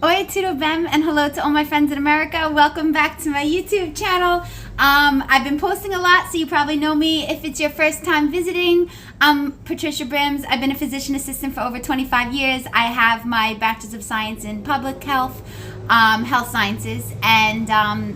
Oi, tudo bem, and hello to all my friends in America. Welcome back to my YouTube channel. I've been posting a lot, so you probably know me. If it's your first time visiting, I'm Patricia Brims. I've been a physician assistant for over 25 years. I have my Bachelor's of Science in Public Health, Health Sciences, and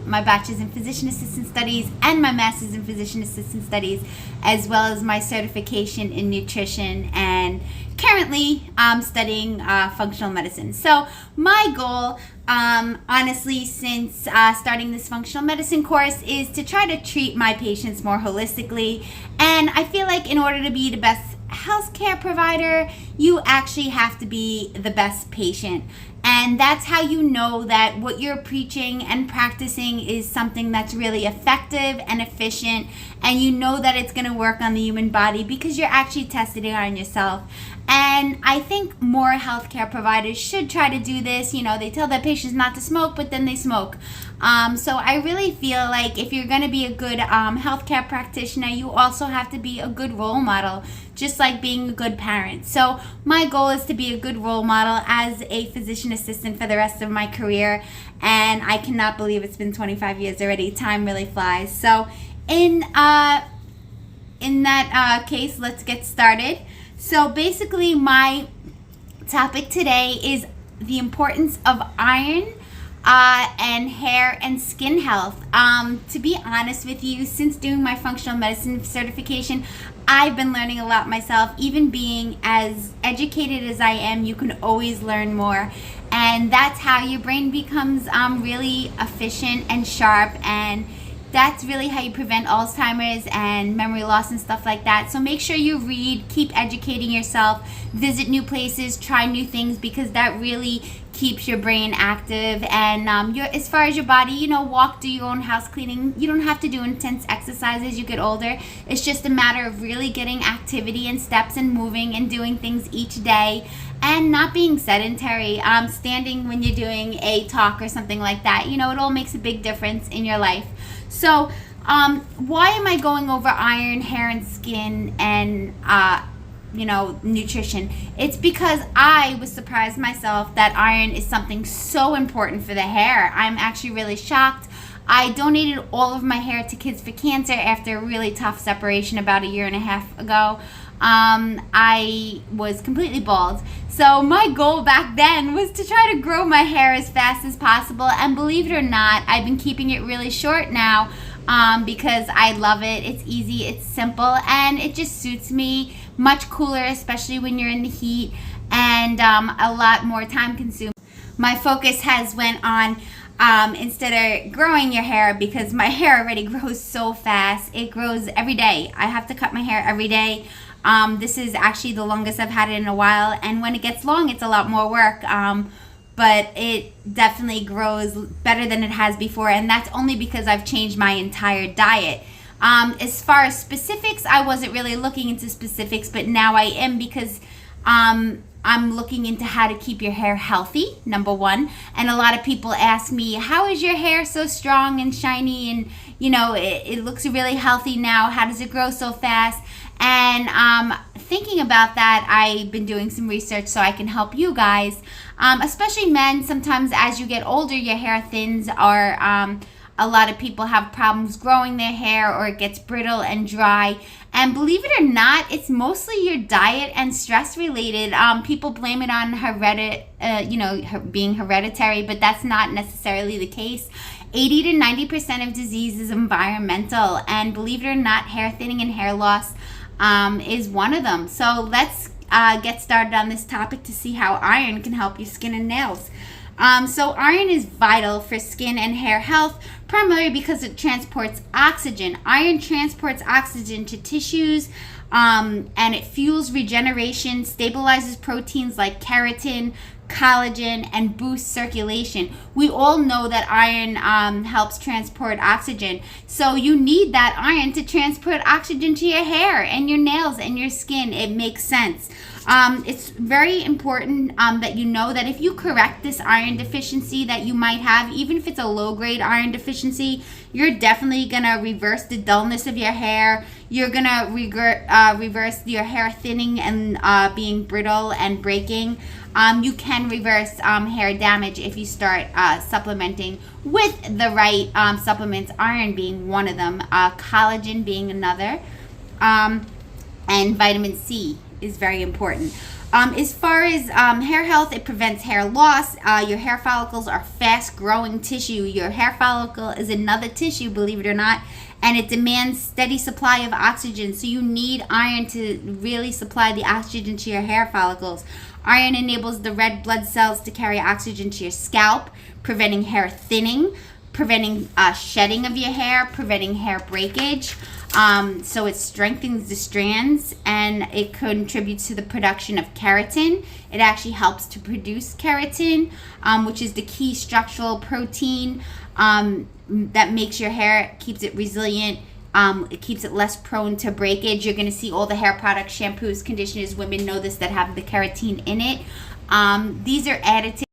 my Bachelor's in Physician Assistant Studies, and my Master's in Physician Assistant Studies, as well as my certification in nutrition, and currently I'm studying functional medicine. So my goal, honestly, since starting this functional medicine course, is to try to treat my patients more holistically. And I feel like in order to be the best healthcare provider, you actually have to be the best patient. And that's how you know that what you're preaching and practicing is something that's really effective and efficient, and you know that it's going to work on the human body because you're actually testing it on yourself. And I think more healthcare providers should try to do this. You know, they tell their patients not to smoke, but then they smoke. So I really feel like if you're going to be a good healthcare practitioner, you also have to be a good role model, just like being a good parent. So my goal is to be a good role model as a physician assistant for the rest of my career. And I cannot believe it's been 25 years already. Time really flies. So in that case, let's get started. So basically my topic today is the importance of iron and hair and skin health. To be honest with you, since doing my functional medicine certification, I've been learning a lot myself. Even being as educated as I am, you can always learn more. And that's how your brain becomes really efficient and sharp, and that's really how you prevent Alzheimer's and memory loss and stuff like that. So make sure you read, keep educating yourself, visit new places, try new things, because that really keeps your brain active. And as far as your body, you know, walk, do your own house cleaning. You don't have to do intense exercise as you get older. It's just a matter of really getting activity and steps and moving and doing things each day, and not being sedentary, standing when you're doing a talk or something like that. You know, it all makes a big difference in your life. So why am I going over iron, hair, and skin, and nutrition? It's because I was surprised myself that iron is something so important for the hair. I'm actually really shocked. I donated all of my hair to Kids for Cancer after a really tough separation about a year and a half ago. I was completely bald. So my goal back then was to try to grow my hair as fast as possible. And believe it or not, I've been keeping it really short now because I love it. It's easy, it's simple, and it just suits me. Much cooler, especially when you're in the heat, and a lot more time consuming. My focus has went on instead of growing your hair, because my hair already grows so fast. It grows every day. I have to cut my hair every day. This is actually the longest I've had it in a while, and when it gets long, it's a lot more work, but it definitely grows better than it has before, and that's only because I've changed my entire diet. As far as specifics, I wasn't really looking into specifics, but now I am, because I'm looking into how to keep your hair healthy, number one. And a lot of people ask me, how is your hair so strong and shiny, and you know, it looks really healthy now, how does it grow so fast? And thinking about that, I've been doing some research so I can help you guys, especially men. Sometimes as you get older, your hair thins, or a lot of people have problems growing their hair, or it gets brittle and dry. And believe it or not, it's mostly your diet and stress related. People blame it on being hereditary, but that's not necessarily the case. 80 to 90% of disease is environmental, and believe it or not, hair thinning and hair loss is one of them. So let's get started on this topic to see how iron can help your skin and nails. So iron is vital for skin and hair health, primarily because it transports oxygen. Iron transports oxygen to tissues, and it fuels regeneration, stabilizes proteins like keratin, collagen, and boosts circulation. We all know that iron helps transport oxygen. So you need that iron to transport oxygen to your hair and your nails and your skin. It makes sense. It's very important that you know that if you correct this iron deficiency that you might have, even if it's a low-grade iron deficiency, you're definitely going to reverse the dullness of your hair. You're going to reverse your hair thinning and being brittle and breaking. You can reverse hair damage if you start supplementing with the right supplements, iron being one of them, collagen being another, and vitamin C is very important. As far as hair health, it prevents hair loss. Your hair follicles are fast growing tissue. Your hair follicle is another tissue, believe it or not, and it demands steady supply of oxygen. So you need iron to really supply the oxygen to your hair follicles. Iron enables the red blood cells to carry oxygen to your scalp, preventing hair thinning, preventing shedding of your hair, preventing hair breakage. So it strengthens the strands, and it contributes to the production of keratin. It actually helps to produce keratin, which is the key structural protein that makes your hair, keeps it resilient. It keeps it less prone to breakage. You're going to see all the hair products, shampoos, conditioners, women know this, that have the keratin in it. These are added to,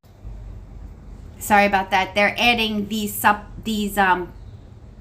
sorry about that, they're adding these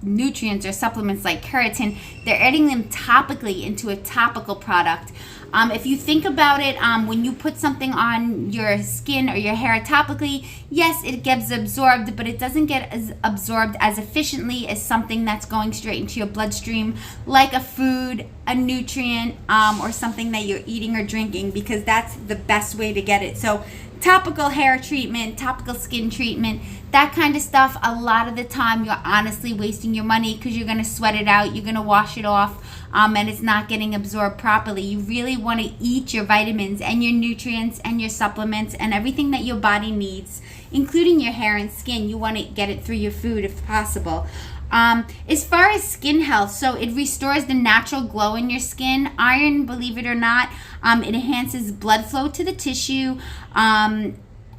nutrients or supplements like keratin. They're adding them topically into a topical product. If you think about it, when you put something on your skin or your hair topically, yes, it gets absorbed, but it doesn't get absorbed as efficiently as something that's going straight into your bloodstream, like a food, a nutrient, or something that you're eating or drinking, because that's the best way to get it. So topical hair treatment, topical skin treatment, that kind of stuff, a lot of the time you're honestly wasting your money, because you're going to sweat it out, you're going to wash it off, and it's not getting absorbed properly. You really want to eat your vitamins and your nutrients and your supplements and everything that your body needs, including your hair and skin. You want to get it through your food if possible. As far as skin health, so it restores the natural glow in your skin. Iron, believe it or not, it enhances blood flow to the tissue,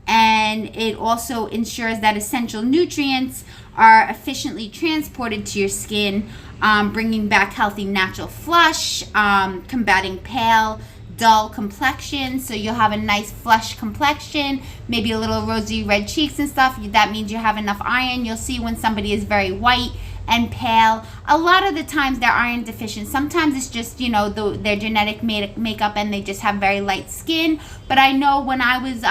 and it also ensures that essential nutrients are efficiently transported to your skin, bringing back healthy natural flush, combating pale, dull complexion. So you'll have a nice flush complexion, maybe a little rosy red cheeks and stuff. That means you have enough iron. You'll see when somebody is very white and pale, a lot of the times they're iron deficient. Sometimes it's just, their genetic makeup, and they just have very light skin. But I know when I was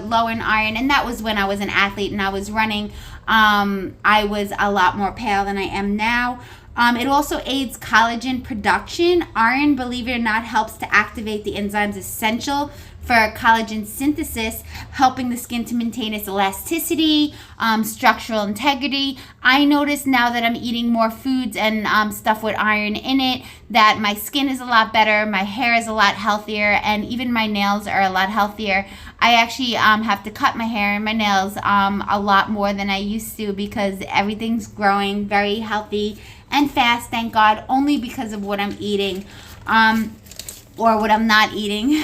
low in iron, and that was when I was an athlete and I was running, I was a lot more pale than I am now. It also aids collagen production. Iron, believe it or not, helps to activate the enzymes essential for collagen synthesis, helping the skin to maintain its elasticity, structural integrity. I notice now that I'm eating more foods and stuff with iron in it, that my skin is a lot better, my hair is a lot healthier, and even my nails are a lot healthier. I actually have to cut my hair and my nails a lot more than I used to, because everything's growing very healthy and fast, thank God, only because of what I'm eating, or what I'm not eating.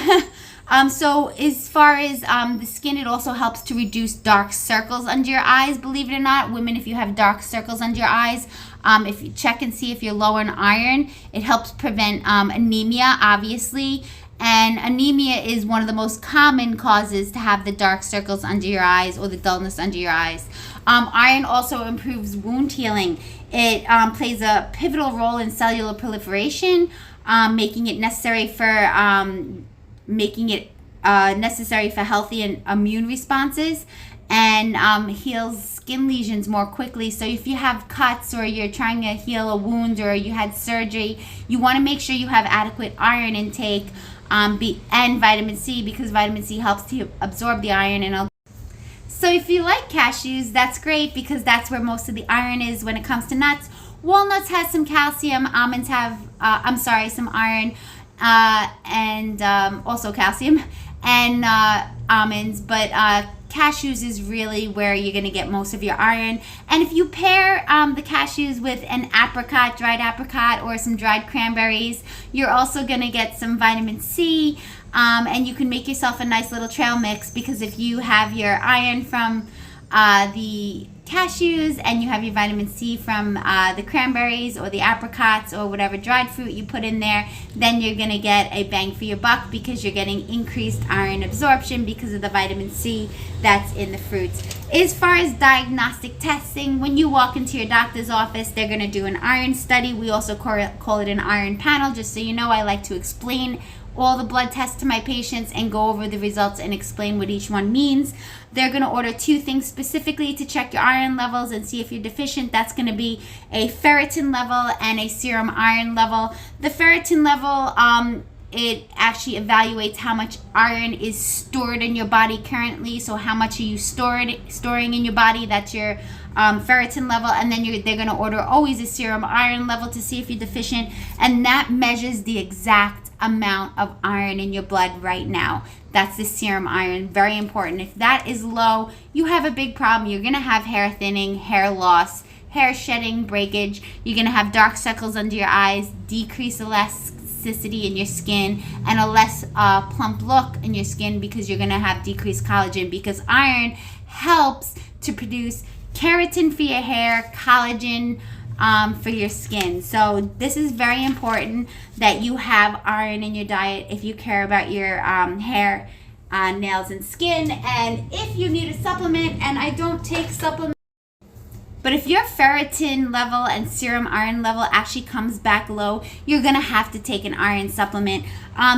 So as far as the skin, it also helps to reduce dark circles under your eyes, believe it or not. Women, if you have dark circles under your eyes, if you check and see if you're low in iron, it helps prevent anemia, obviously. And anemia is one of the most common causes to have the dark circles under your eyes or the dullness under your eyes. Iron also improves wound healing. It plays a pivotal role in cellular proliferation, making it necessary for healthy and immune responses, and heals skin lesions more quickly. So if you have cuts, or you're trying to heal a wound, or you had surgery, you want to make sure you have adequate iron intake, and vitamin C, because vitamin C helps to absorb the iron. So if you like cashews, that's great, because that's where most of the iron is when it comes to nuts. Walnuts has some calcium, almonds have, some iron, and also calcium, and almonds, but cashews is really where you're going to get most of your iron. And if you pair the cashews with an apricot, dried apricot, or some dried cranberries, you're also going to get some vitamin C, and you can make yourself a nice little trail mix, because if you have your iron from the cashews and you have your vitamin C from the cranberries or the apricots or whatever dried fruit you put in there, then you're going to get a bang for your buck, because you're getting increased iron absorption because of the vitamin C that's in the fruits. As far as diagnostic testing, when you walk into your doctor's office, they're going to do an iron study. We also call it an iron panel. Just so you know, I like to explain all the blood tests to my patients and go over the results and explain what each one means. They're going to order 2 things specifically to check your iron levels and see if you're deficient. That's going to be a ferritin level and a serum iron level. The ferritin level, it actually evaluates how much iron is stored in your body currently. So how much are you storing in your body? That's your ferritin level. And then they're going to order always a serum iron level to see if you're deficient. And that measures the exact amount of iron in your blood right now. That's the serum iron. Very important. If that is low, you have a big problem. You're going to have hair thinning, hair loss, hair shedding, breakage. You're going to have dark circles under your eyes, decreased elasticity in your skin, and a less plump look in your skin because you're going to have decreased collagen, because iron helps to produce keratin for your hair, collagen for your skin. So this is very important that you have iron in your diet if you care about your hair, nails, and skin. And if you need a supplement, and I don't take supplements, but if your ferritin level and serum iron level actually comes back low, you're going to have to take an iron supplement.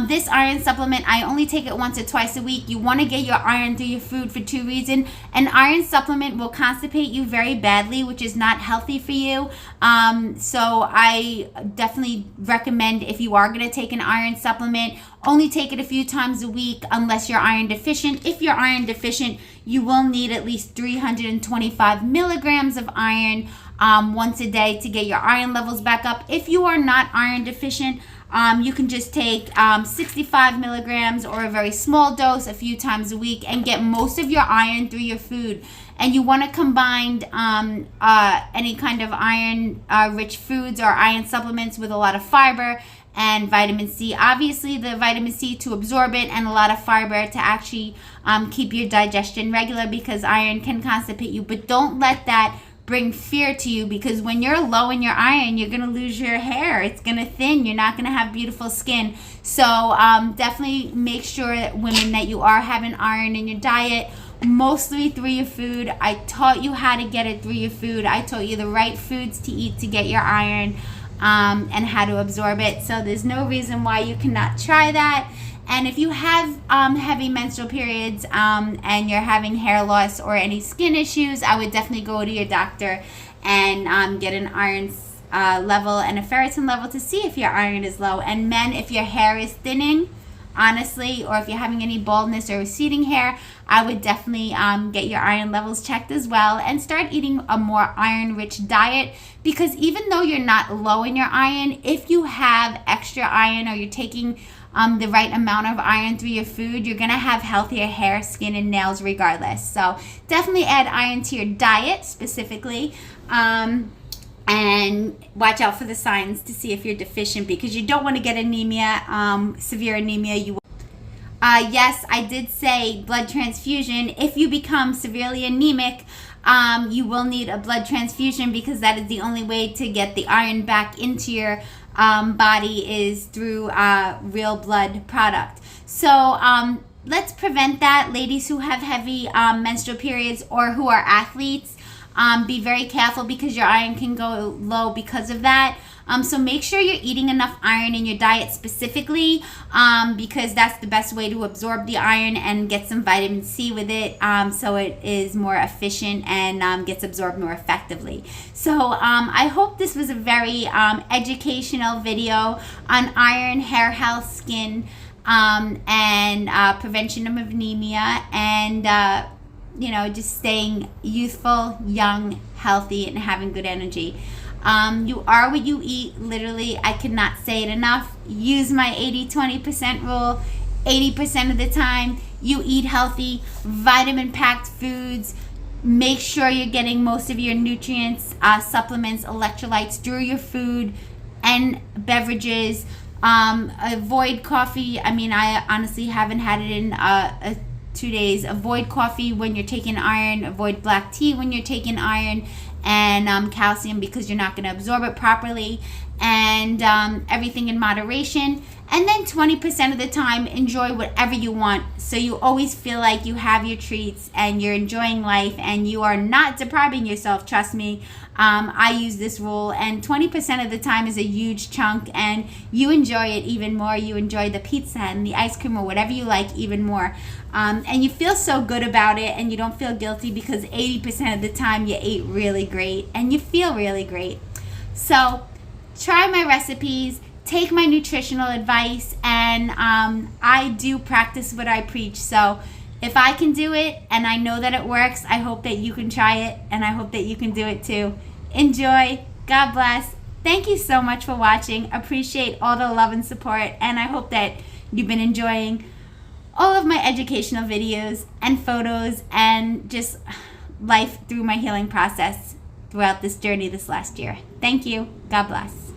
This iron supplement, I only take it once or twice a week. You want to get your iron through your food for 2 reasons. An iron supplement will constipate you very badly, which is not healthy for you. So I definitely recommend, if you are going to take an iron supplement, only take it a few times a week unless you're iron deficient. If you're iron deficient, you will need at least 325 milligrams of iron once a day to get your iron levels back up. If you are not iron deficient, you can just take 65 milligrams or a very small dose a few times a week and get most of your iron through your food. And you want to combine any kind of iron rich foods or iron supplements with a lot of fiber and vitamin C. Obviously, the vitamin C to absorb it, and a lot of fiber to actually keep your digestion regular, because iron can constipate you. But don't let that bring fear to you, because when you're low in your iron, you're going to lose your hair. It's going to thin. You're not going to have beautiful skin. So definitely make sure that women, that you are having iron in your diet, mostly through your food. I taught you how to get it through your food. I taught you the right foods to eat to get your iron and how to absorb it. So there's no reason why you cannot try that. And if you have heavy menstrual periods and you're having hair loss or any skin issues, I would definitely go to your doctor and get an iron level and a ferritin level to see if your iron is low. And men, if your hair is thinning, honestly, or if you're having any baldness or receding hair, I would definitely get your iron levels checked as well, and start eating a more iron-rich diet, because even though you're not low in your iron, if you have extra iron or you're taking the right amount of iron through your food, you're going to have healthier hair, skin, and nails regardless. So definitely add iron to your diet specifically. And watch out for the signs to see if you're deficient, because you don't want to get anemia, severe anemia. Yes, I did say blood transfusion. If you become severely anemic, you will need a blood transfusion, because that is the only way to get the iron back into your body, is through real blood product. So let's prevent that. Ladies who have heavy menstrual periods or who are athletes, be very careful, because your iron can go low because of that. So make sure you're eating enough iron in your diet specifically, because that's the best way to absorb the iron and get some vitamin C with it, so it is more efficient and gets absorbed more effectively. So I hope this was a very educational video on iron, hair health, skin, and prevention of anemia, and just staying youthful, young, healthy, and having good energy. You are what you eat. Literally, I cannot say it enough. Use my 80-20% rule. 80% of the time, you eat healthy, vitamin-packed foods. Make sure you're getting most of your nutrients, supplements, electrolytes through your food and beverages. Avoid coffee. I mean, I honestly haven't had it in 2 days. Avoid coffee when you're taking iron. Avoid black tea when you're taking iron and calcium, because you're not going to absorb it properly. and everything in moderation. And then 20% of the time, enjoy whatever you want. So you always feel like you have your treats and you're enjoying life and you are not depriving yourself. Trust me, I use this rule, and 20% of the time is a huge chunk, and you enjoy it even more. You enjoy the pizza and the ice cream or whatever you like even more. And you feel so good about it, and you don't feel guilty because 80% of the time you ate really great and you feel really great. So try my recipes, take my nutritional advice, and I do practice what I preach. So if I can do it and I know that it works, I hope that you can try it, and I hope that you can do it too. Enjoy. God bless. Thank you so much for watching. Appreciate all the love and support, and I hope that you've been enjoying all of my educational videos and photos and just life through my healing process throughout this journey this last year. Thank you. God bless.